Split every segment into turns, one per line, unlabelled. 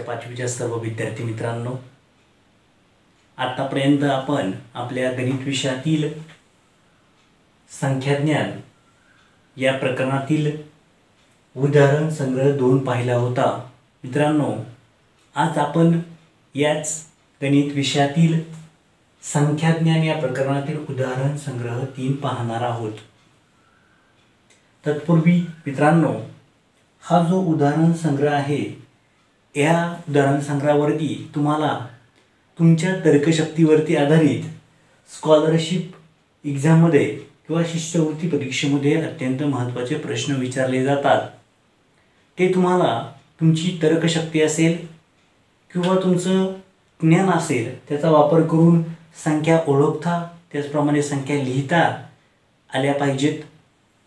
5वीच्या सर्व विद्यार्थी मित्रांनो, आतापर्यंत आपण आपल्या गणित विषयातील संख्याज्ञान या प्रकरणातील उदाहरण संग्रह 2 पाहिला होता। मित्रांनो, आज आपण याच गणित विषयातील संख्याज्ञान या प्रकरणातील उदाहरण संग्रह 3 पाहणार आहोत। तत्पूर्वी मित्रांनो, हा जो उदाहरण संग्रह आहे या उदाहरण संग्रहावरती तुम्हाला तुमच्या तर्कशक्तीवरती आधारित स्कॉलरशिप एग्जाममध्ये किंवा शिष्यवृत्ती परीक्षेमध्ये अत्यंत महत्त्वाचे प्रश्न विचारले जातात। ते तुम्हाला तुमची तर्कशक्ती असेल किंवा तुमचं ज्ञान असेल त्याचा वापर करून संख्या ओळखता त्याचप्रमाणे संख्या लिहिता आल्या पाहिजेत।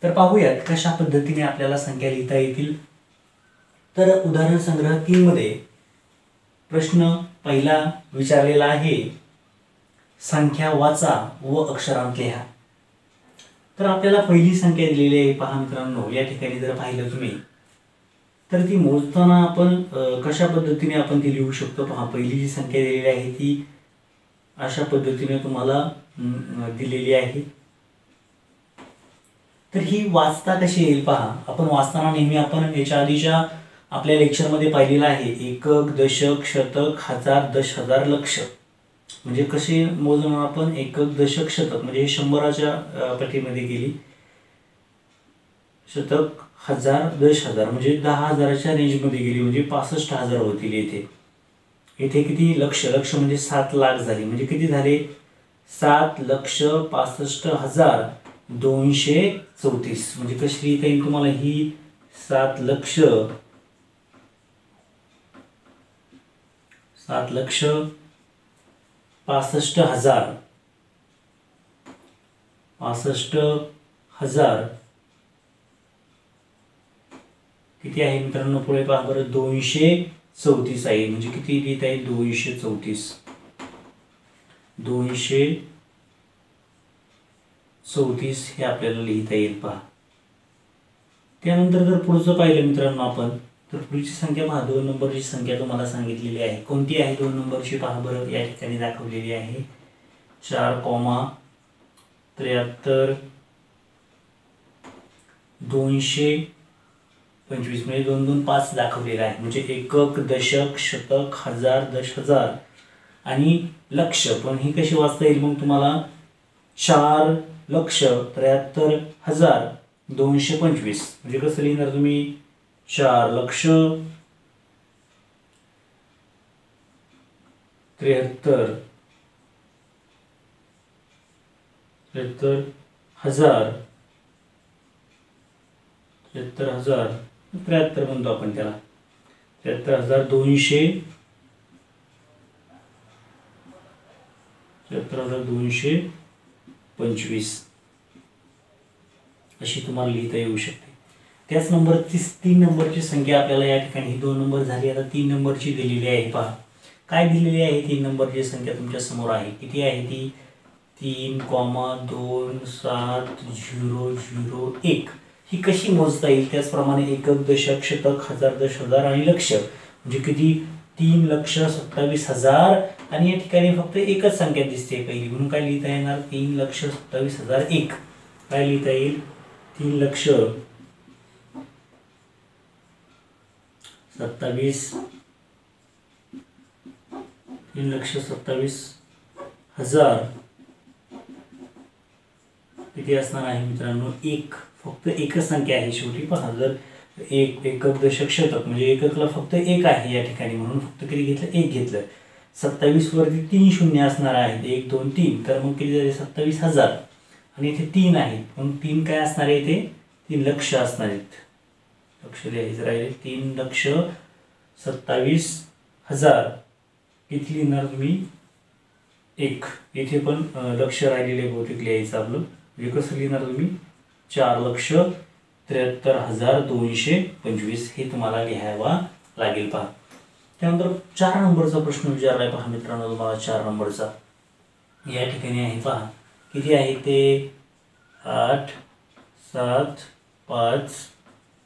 तर पाहूयात कशा पद्धतीने आपल्याला संख्या लिहिता येतील। तर उदाहरण संग्रह 3 मध्ये प्रश्न पहिला विचारलेला आहे, संख्या वाचा व अक्षरांत लिहा। तर आपल्याला पहिली संख्या दिलेली आहे। पहा मित्रांनो, या ठिकाणी जर पाहिलं तुम्ही तर ती मोजताना आपण कशा पद्धतीने आपण ती लिहू शकतो। पहा, पहिली जी संख्या दिलेली आहे ती अशा पद्धतीने तुम्हाला दिलेली आहे। तर ही वाचता कशी येईल पहा, आपण वाचताना नेहमी आपण याच्या आधीच्या आपल्या लेक्चरमध्ये पाहिलेलं आहे एकक, दशक, शतक, हजार, दश हजार, लक्ष। म्हणजे कसे मोजणार आपण एकक, दशक, शतक म्हणजे 100च्या पटीमध्ये गेली, शतक, हजार, दश हजार म्हणजे 10,000च्या रेंजमध्ये गेली म्हणजे 65,000 होतील। येथे किती लक्ष, लक्ष म्हणजे 7 लाख झाले म्हणजे किती झाले 7,65,234 म्हणजे कशी लिहिता येईल तुम्हाला ही 7,65,000 किती आहे मित्रांनो, पुढे पहा बरं 234 आहे म्हणजे किती लिहिता येईल 234 हे आपल्याला लिहिता येईल। पहा, त्यानंतर जर पुढचं पाहिलं मित्रांनो आपण तर पुढची संख्या पहा, 2 नंबरची संख्या तुम्हाला सांगितलेली आहे। कोणती आहे 2 नंबरची पहा बरं, या ठिकाणी दाखवलेली आहे 4,73 225 म्हणजे 2 2 5 दाखवलेला आहे। म्हणजे एकक, दशक, शतक, हजार, दश हजार आणि लक्ष। पण ही कशी वाचता येईल मग तुम्हाला 4,73,225 म्हणजे कसं लिहिणार तुम्ही 73,000 म्हणतो आपण त्याला 73,225 अशी तुम्हाला लिहिता येऊ शकते। त्याच नंबर 3 नंबरची संख्या आपल्याला या ठिकाणी 2 नंबर झाली, आता 3 नंबरची दिलेली आहे। पहा काय दिलेली आहे 3 नंबरची संख्या तुमच्या समोर आहे। किती आहे ती 3,27,001 ही कशी मोजता येईल त्याचप्रमाणे एकक, दशक, शतक, हजार, दश हजार आणि लक्ष म्हणजे किती 3,27,000 आणि या ठिकाणी फक्त एकच संख्या दिसते पहिली म्हणून काय लिहिता येणार 3,27,001 काय लिहिता येईल 3,27,000 किती असणार आहे मित्रांनो एक, फक्त एकच संख्या आहे शेवटी। पहा जर एकक, दशक, शतक म्हणजे एककला फक्त एक आहे या ठिकाणी म्हणून फक्त किती घेतलं 1 घेतलं। 27 वरती 3 शून्य असणार आहेत 1 2 3 तर मग किती झाले 27,000 आणि इथे 3 आहेत म्हणून 3 काय असणार आहे इथे 3 लक्ष असणार आहेत। लक्ष लिहायचं राहिले 3,27,000 किती लिहिणार तुम्ही 1 इथे पण लक्ष राहिलेले बहुतेक लिहायचं आपलं म्हणजे कसं लिहिणार तुम्ही 4,73,225 हे तुम्हाला लिहावा लागेल। पहा त्यानंतर 4 नंबरचा प्रश्न विचारलाय पहा मित्रांनो तुम्हाला 4 नंबरचा या ठिकाणी आहे। पहा किती आहे ते 8 7 5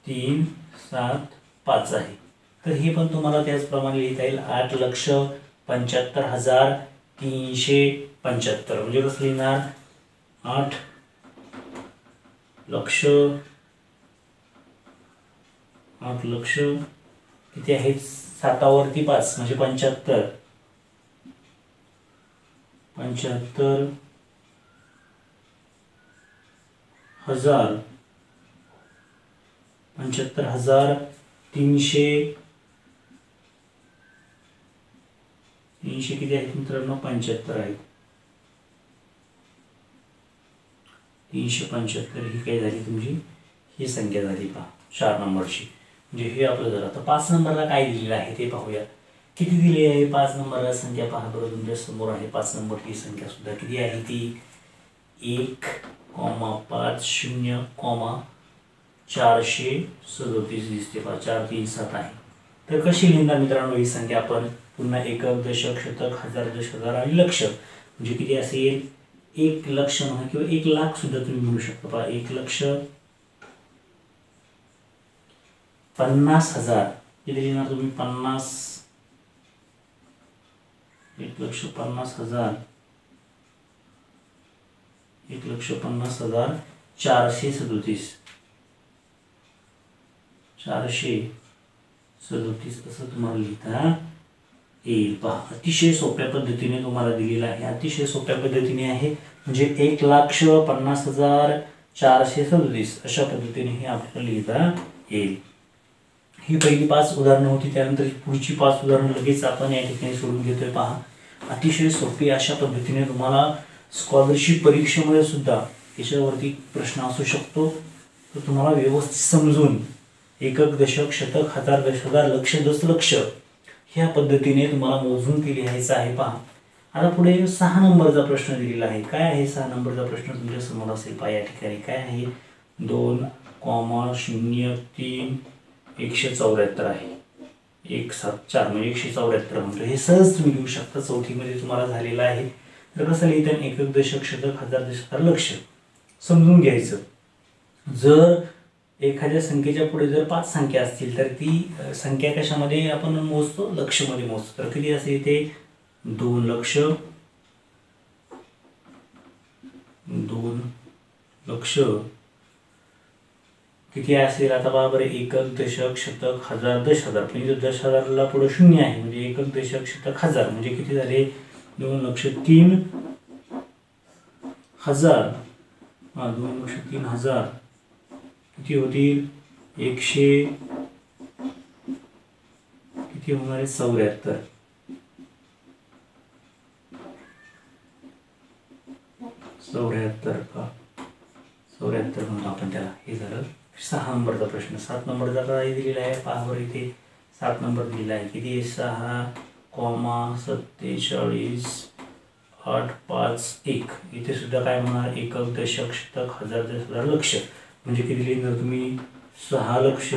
3 7 5 आहे। तर हे पण तुम्हाला त्याचप्रमाणे लिहिता येईल 8,75,375 म्हणजे कसं लिहिणार 8 लक्ष किती आहेत 7वरती 5 म्हणजे 75 हजार 75,300 किती आहेत मित्रांनो 75 आहेत 375 ही काय झाली तुमची ही संख्या झाली पहा 4 नंबरची म्हणजे हे आपलं झालं. आता 5 नंबरला काय दिलेलं आहे ते पाहूया. किती दिली आहे 5 नंबरला संख्या पहा बरं तुमच्या समोर आहे 5 नंबरची संख्या सुद्धा किती आहे ती 1,50,437 दिसते पहा 4 3 7 आहे. तर कशी लिहिणार मित्रांनो ही संख्या आपण पुन्हा एकक दशक शतक हजार दशहजार आणि लक्ष म्हणजे किती असेल 1 लक्ष म्हणा किंवा 1 लाख सुद्धा तुम्ही म्हणू शकता पहा 1,50,000 किती लिहिणार तुम्ही 1,50,000 1,50,437 असं तुम्हाला लिहिता येईल पहा. अतिशय सोप्या पद्धतीने तुम्हाला दिलेला आहे अतिशय सोप्या पद्धतीने आहे म्हणजे 1,50,000,437 अशा पद्धतीने हे आपल्याला लिहिता येईल. ही पहिली 5 उदाहरणं होती. त्यानंतर पुढची 5 उदाहरणं लगेच आपण या ठिकाणी सोडून घेतोय पहा. अतिशय सोपी अशा पद्धतीने तुम्हाला स्कॉलरशिप परीक्षेमध्ये सुद्धा याच्यावरती प्रश्न असू शकतो. तर तुम्हाला व्यवस्थित समजून एकक दशक शतक हजार दशहजार लक्ष दशलक्ष ह्या पद्धतीने तुम्हाला मोजून ते लिहायचं आहे पहा. आता पुढे 6 नंबरचा प्रश्न दिलेला आहे. काय आहे 6 नंबरचा प्रश्न तुमच्या समोर असेल पहा या ठिकाणी काय आहे 2,03 174 आहे 174 म्हणजे 174 म्हणतो. हे सहज तुम्ही लिहू शकता चौथीमध्ये तुम्हाला झालेलं आहे. तर कसं लिहितं एकक दशक शतक हजार दशहजार लक्ष समजून घ्यायचं. जर एखाद्या संख्येच्या पुढे जर 5 संख्या असतील तर ती संख्या कशामध्ये आपण मोजतो लक्षमध्ये मोजतो. तर किती असेल ते 2 लक्ष 2 लक्ष किती असेल आता पहा बरं एकक दशक शतक हजार दशहजार म्हणजे दशहजारला पुढे 0 आहे म्हणजे एकक दशक शतक हजार म्हणजे किती झाले 2,03,000 2,03,000 किती होतील 100 किती होणार आहे 74 म्हणतो आपण त्याला. हे झालं 6 नंबरचा प्रश्न. 7 नंबरचा काय दिलेला आहे पहा बरं इथे 7 नंबर दिलेला आहे किती 6,47,851 इथे सुद्धा काय म्हणणार एकक दशक शतक हजार दशहजार लक्ष म्हणजे किती लिहिणार तुम्ही 6 लक्ष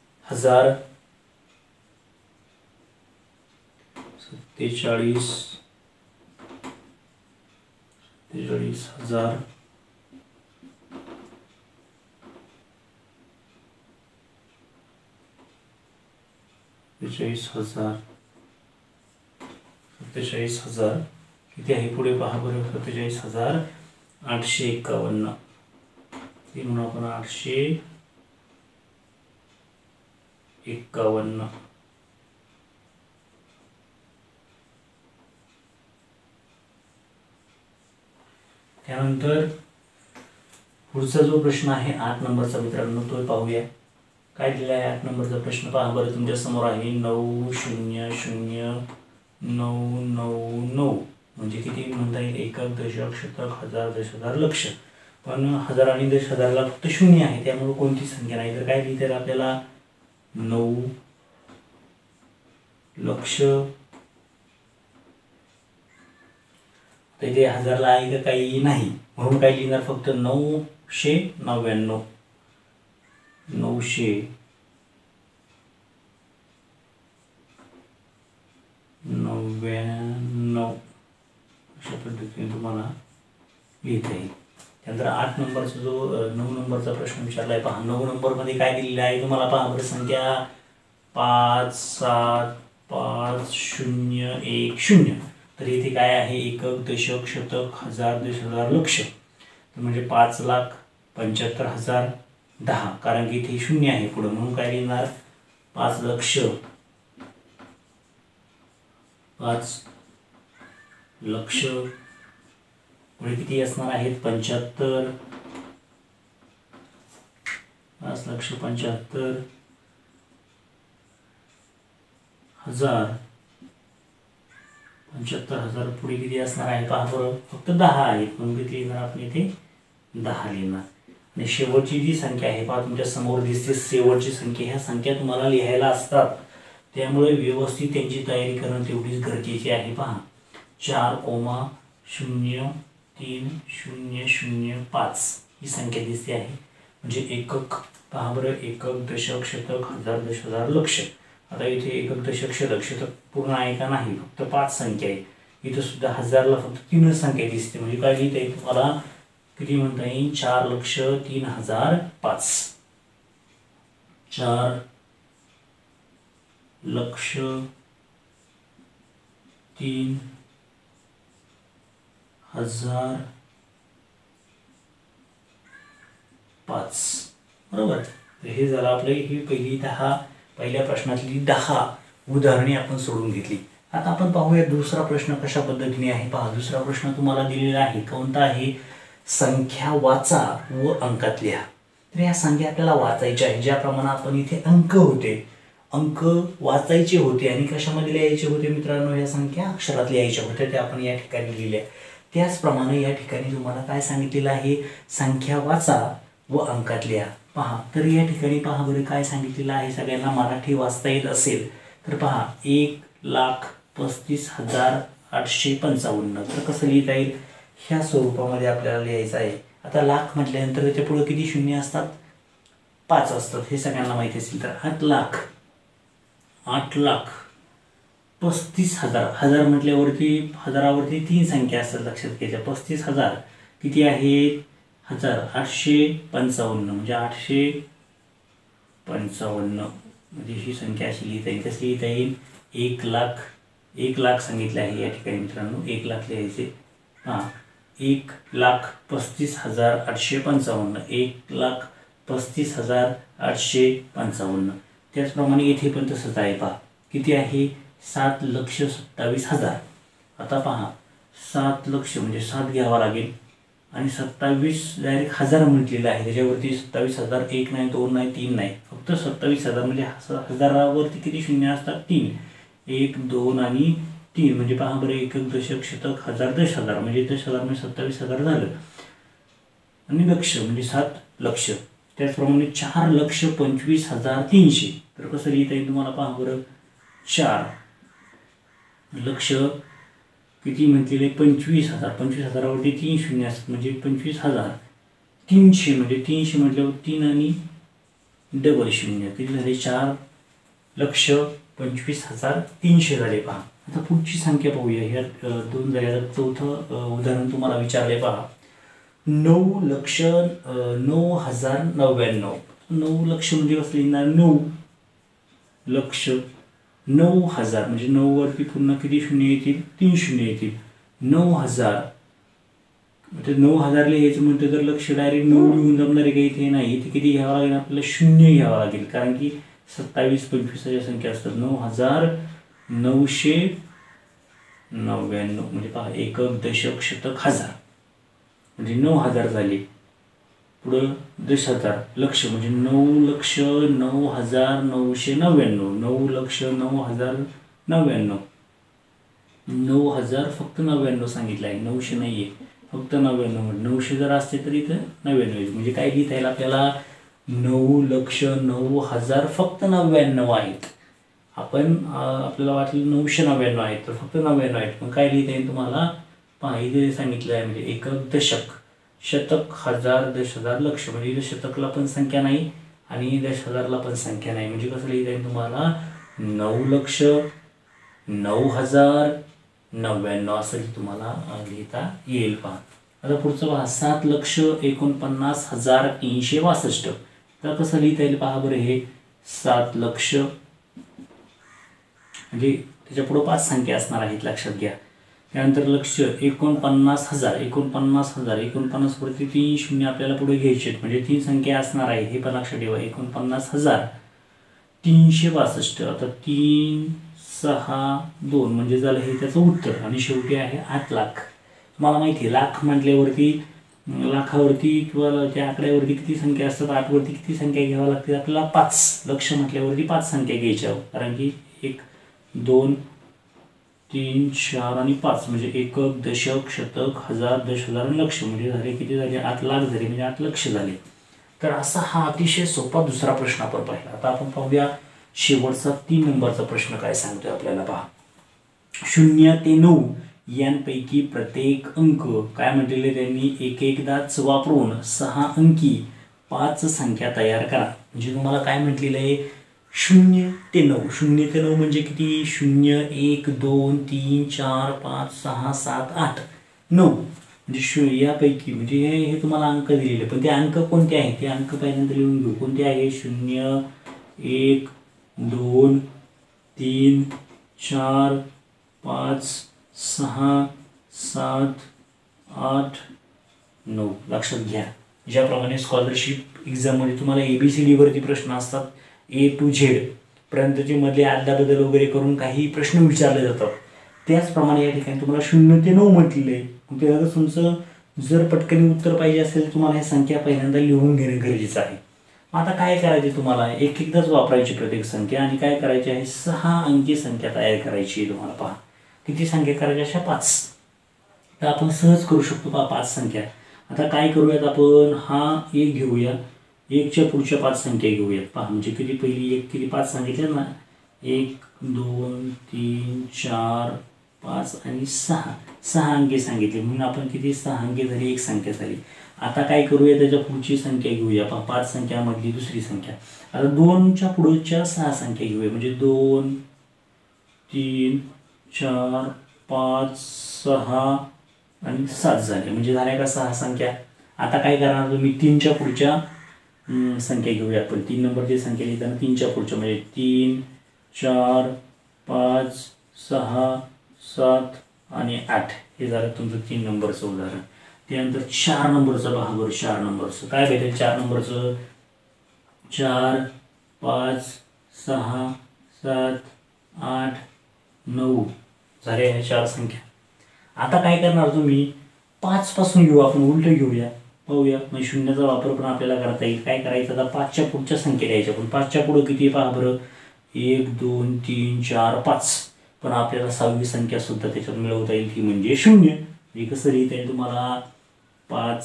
47,000 47,000 किती आहे पुढे पहा बरं 47,851 ती म्हणून आपण 851 त्यानंतर पुढचा जो प्रश्न आहे 8 नंबरचा मित्रांनो तो पाहूया. काय दिला आहे 8 नंबरचा प्रश्न पहा बरं तुमच्या समोर आहे 9,00,999 म्हणजे किती म्हणता येईल एकक दशक शतक हजार दशहजार लक्ष पण हजार आणि दशहजारला फक्त 0 आहे त्यामुळे कोणती संख्या नाही. तर काय लिहिता येईल आपल्याला 9 लक्ष तर इथे हजारला आहे का काही नाही म्हणून काय लिहिणार फक्त 999 999 अशा पद्धतीने तुम्हाला लिहिता येईल. त्यानंतर 8 नंबरचा जो 9 नंबरचा प्रश्न विचारला आहे पहा. 9 नंबरमध्ये काय दिलेलं आहे तुम्हाला पहा बरं. संख्या 5 7 5 0 1 0. तर इथे काय आहे एकक दशक शतक हजार दश हजार लक्ष. तर म्हणजे 5,75,000 10, कारण की इथे 0 आहे पुढे म्हणून काय लिहिणार 5 लक्ष 5 लक्ष पुढे किती असणार आहेत 75 5,75,000 75,000 पुढे किती असणार आहे पहा बरं. फक्त 10 आहेत म्हणून किती लिहिणार आपण इथे 10 लिहिणार. आणि शेवटची जी संख्या आहे पहा तुमच्या समोर दिसते शेवटची संख्या. ह्या संख्या तुम्हाला लिहायला असतात त्यामुळे व्यवस्थित त्यांची तयारी करणं तेवढीच गरजेची आहे पहा. 4,03,005 ही संख्या दिसते आहे. म्हणजे एकक पहा बरं. एकक दशक शतक हजार दश हजार लक्ष. आता इथे एकक दशक शतक शतक पूर्ण आहे का नाही, फक्त 5 संख्या आहे. इथं सुद्धा हजारला फक्त 3 संख्या दिसते. म्हणजे काय लिहिता येईल तुम्हाला किती म्हणता येईल 4,03,005. 4,03,005 बरोबर. हे झालं आपलं ही पहिल्या प्रश्नातली 10 उदाहरणे आपण सोडून घेतली. आता आपण पाहूया दुसरा प्रश्न कशा पद्धतीने आहे पहा. दुसरा प्रश्न तुम्हाला दिलेला आहे. कोणता आहे संख्या वाचा व अंकात लिहा. तर या संख्या आपल्याला वाचायच्या आहे. ज्याप्रमाणे आपण इथे अंक होते अंक वाचायचे होते आणि कशामध्ये लिहायचे होते मित्रांनो या संख्या अक्षरात लिहायच्या होत्या त्या आपण या ठिकाणी लिहिल्या. त्याचप्रमाणे या ठिकाणी तुम्हाला काय सांगितलेलं आहे संख्या वाचा व अंकात लिहा पहा. तर या ठिकाणी पहा बरं काय सांगितलेलं आहे. सगळ्यांना मराठी वाचता येत असेल तर पहा 1,35,855. तर कसं लिहिता येईल ह्या स्वरूपामध्ये आपल्याला लिहायचं आहे. आता लाख म्हटल्यानंतर त्याच्या पुढे किती शून्य असतात 5 असतात हे सगळ्यांना माहिती असेल. तर 8,35,000 हजार म्हटल्यावरती हजारावरती 3 संख्या असतात लक्षात घ्यायच्या. 35,000 किती आहेत 855 म्हणजे 855 म्हणजे ही संख्या अशी लिहिता येईल. कशी लिहिता येईल 1,00,000 सांगितलं आहे या ठिकाणी मित्रांनो. 1,00,000 लिहायचे. हां 1,35,855 1,35,855. त्याचप्रमाणे इथे पण तसंच आहे पहा किती आहे 7,27,000. आता पहा 7 लक्ष म्हणजे 7 घ्यावा लागेल आणि 27 डायरेक्ट हजार म्हटलेलं आहे. त्याच्यावरती 27,000 1 नाही 2 नाही 3 नाही फक्त 27,000 म्हणजे हजारावरती किती शून्य असतात 3 1 2 आणि 3. म्हणजे पहा बरं एकक दशक शतक हजार दश हजार म्हणजे दश हजार म्हणजे 27,000 झालं आणि लक्ष म्हणजे 7 लक्ष. त्याचप्रमाणे 4,25,300. तर कसं लिहिता येईल तुम्हाला पहा बरं 4 लक्ष किती म्हटलेले 25,000 25,000वरती 3 शून्य असतात म्हणजे 25,300 म्हणजे 300 म्हटल्यावर 3 आणि डबल शून्य किती झाले 4,25,300 झाले पहा. आता पुढची संख्या पाहूया. ह्या 2 झाल्या. चौथं उदाहरण तुम्हाला विचारले पहा 9,09,099. 9 लक्ष म्हणजे कसं लिहिणार 9 लक्ष 9,000 म्हणजे 9 वरती पुन्हा किती शून्य येतील 3 शून्य येतील 9,000. म्हणजे 9,000 लिहायचं म्हणतं तर लक्ष डायरेक्ट 9 लिहून जमणार आहे का इथे नाही. इथे किती घ्यावं लागेल आपल्याला शून्य घ्यावं लागेल कारण की 27 25 संख्या असतात. 9,999 म्हणजे पहा एकक दशक शतक हजार म्हणजे 9,000 झाले. पुढं दश हजार लक्ष म्हणजे 9,09,999 9,09,099 9,000 फक्त 99 सांगितलं आहे 900 नाही आहे फक्त 99 म्हणजे 900 जर असते तर इथं 99 म्हणजे काय लिहिता येईल आपल्याला 9,09,000 फक्त 99 आहेत. आपण आपल्याला वाटलं 999 आहेत तर फक्त 99 आहेत. पण काय लिहिता येईल तुम्हाला पहा इथे सांगितलं आहे म्हणजे एकक दशक शतक हजार दश हजार लक्ष म्हणजे इथे शतकला पण संख्या नाही आणि दश हजारला पण संख्या नाही. म्हणजे कसं लिहिता येईल तुम्हाला 9,09,099 असं तुम्हाला लिहिता येईल पहा. आता पुढचं पहा 7,49,362. तर कसं लिहिता येईल पहा बरं, हे 7 लक्ष म्हणजे त्याच्या पुढे 5 संख्या असणार आहेत, लक्षात घ्या. त्यानंतर लक्ष 49,000, 49,000 वरती 3 शून्य आपल्याला पुढे घ्यायचे आहेत, म्हणजे 3 संख्या असणार आहे, हे पण लक्षात ठेवा. 49,362. आता 3, 6, 2 म्हणजे झालं हे त्याचं उत्तर. आणि शेवटी आहे 8 लाख. तुम्हाला माहिती आहे लाख म्हटल्यावरती लाखावरती किंवा त्या आकड्यावरती किती संख्या असतात, 8 वरती किती संख्या घ्याव्या लागतील आपल्याला, 5. लक्ष म्हटल्यावरती 5 संख्या घ्यायच्या, कारण की 1, 2, 3, 4 आणि 5 म्हणजे एकक, दशक, शतक, हजार, दश हजार आणि लक्ष म्हणजे झाले किती झाले, 8 लाख झाले, म्हणजे 8 लक्ष झाले. तर असा हा अतिशय सोपा दुसरा प्रश्न आपण पाहिला. आता आपण पाहूया शेवटचा 3 नंबरचा प्रश्न काय सांगतोय आपल्याला. पहा 0 ते 9 यांपैकी प्रत्येक अंक काय म्हटलेले त्यांनी, एकदाच वापरून 6 अंकी 5 संख्या तयार करा. म्हणजे तुम्हाला काय म्हटलेलं आहे, 0 ते 9. 0 ते 9 म्हणजे किती, 0, 1, 2, 3, 4, 5, 6, 7, 8, 9 म्हणजे यापैकी म्हणजे हे तुम्हाला अंक दिलेले, पण ते अंक कोणते आहेत ते अंक पहिल्यांदा लिहून घेऊ. कोणते आहे, 0, 1, 2, 3, 4, 5, 6, 7, 8, 9. लक्षात घ्या, ज्याप्रमाणे स्कॉलरशिप एक्झाममध्ये तुम्हाला ABCD वरती प्रश्न असतात, A to Z पर्यंतचे मधले अदलाबदल वगैरे करून काही प्रश्न विचारले जातात, त्याचप्रमाणे या ठिकाणी तुम्हाला 0 ते 9 म्हटलेले आहे. त्याला तुमचं जर पटकन उत्तर पाहिजे असेल तुम्हाला हे संख्या पहिल्यांदा लिहून घेणं गरजेचं आहे. आता काय करायचे, तुम्हाला एकदाच वापरायची प्रत्येक संख्या आणि काय करायची आहे, 6 अंकी संख्या तयार करायची आहे तुम्हाला. पहा किती संख्या करायच्या, अशा 5. तर आपण सहज करू शकतो पहा 5 संख्या. आता काय करूयात आपण, हा 1 घेऊया, 1च्या पुढच्या 5 संख्या घेऊयात. पहा म्हणजे किती, पहिली 1 किती 5 सांगितल्या ना, 1, 2, 3, 4, 5 आणि 6 अंकी सांगितले, म्हणून आपण किती 6 अंकी झाली, 1 संख्या झाली. आता काय करूया, त्याच्या पुढची संख्या घेऊया. पहा 5 संख्यामधली दुसरी संख्या. आता 2च्या पुढच्या 6 संख्या घेऊया, म्हणजे 2, 3, 4, 5, 6 आणि 7 झाले, म्हणजे झाल्या का 6 संख्या. आता काय करणार तुम्ही, 3च्या पुढच्या संख्या घेऊया आपण. 3 नंबरची संख्या लिहिताना 3च्या पुढच्या म्हणजे 3, 4, 5, 6, 7 आणि 8 हे झालं तुमचं 3 नंबरचं उदाहरण. त्यानंतर 4 नंबरचं पहा बरं, 4 नंबरचं काय भेटेल, 4 नंबरचं 4, 5, 6, 7, 8, 9 झाले ह्या 4 संख्या. आता काय करणार तुम्ही, 5 पासून घेऊ आपण, उलट घेऊया, पाहूया. म्हणजे शून्याचा वापर पण आपल्याला करता येईल. काय करायचं, आता 5च्या पुढच्या संख्या द्यायच्या, पण 5च्या पुढं किती पहा बरं, 1, 2, 3, 4, 5. पण आपल्याला 6वी संख्या सुद्धा त्याच्यात मिळवता येईल, ती म्हणजे 0. हे कसं लिहिता येईल तुम्हाला, 5,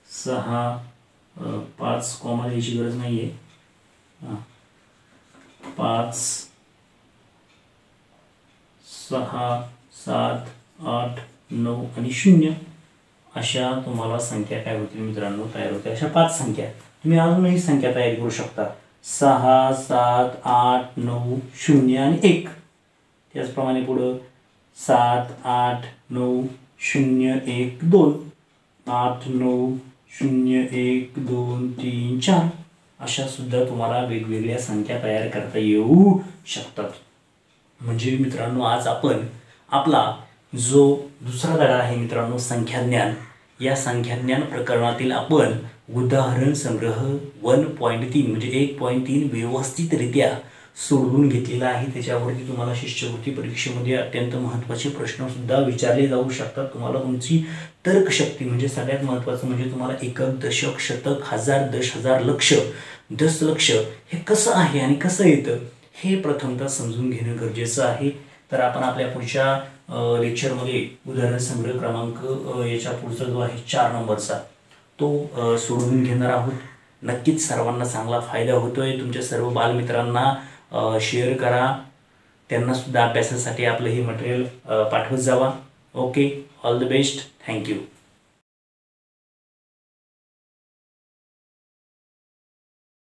6, 5 कॉमा द्यायची गरज नाही आहे, 5, 6, 7, 8, 9 आणि 0 अशा तुम्हाला संख्या काय होतील मित्रांनो, तयार होते. अशा 5 संख्या तुम्ही अजूनही संख्या तयार करू शकता, 6, 7, 8, 9, 0 आणि 1. त्याचप्रमाणे पुढं 7, 8, 9, 0, 1, 2, 8, 9, 0, 1, 2, 3, 4 अशा सुद्धा तुम्हाला वेगवेगळ्या संख्या तयार करता येऊ शकतात. म्हणजे मित्रांनो आज आपण आपला जो दुसरा धडा आहे मित्रांनो संख्याज्ञान, या संख्याज्ञान प्रकरणातील आपण उदाहरण संग्रह 1.3 म्हणजे 1.3 व्यवस्थितरित्या सोडवून घेतलेला आहे. त्याच्यावरती तुम्हाला शिष्यवृत्ती परीक्षेमध्ये अत्यंत महत्त्वाचे प्रश्नसुद्धा विचारले जाऊ शकतात. तुम्हाला तुमची तर्कशक्ती म्हणजे सगळ्यात महत्त्वाचं म्हणजे तुम्हाला एकक, दशक, शतक, हजार, दश हजार, लक्ष, दशलक्ष हे कसं आहे आणि कसं येतं हे प्रथमतः समजून घेणं गरजेचं आहे. तर आपण आपल्या पुढच्या लेक्चरमध्ये उदाहरण संग्रह क्रमांक याच्या पुढचा जो आहे 4 नंबरचा तो सोडवून घेणार आहोत. नक्कीच सर्वांना चांगला फायदा होतोय. तुमच्या सर्व बालमित्रांना शेअर करा, त्यांना सुद्धा अभ्यासासाठी आपलं हे मटेरियल पाठवत जावा. Okay, all the best, thank you.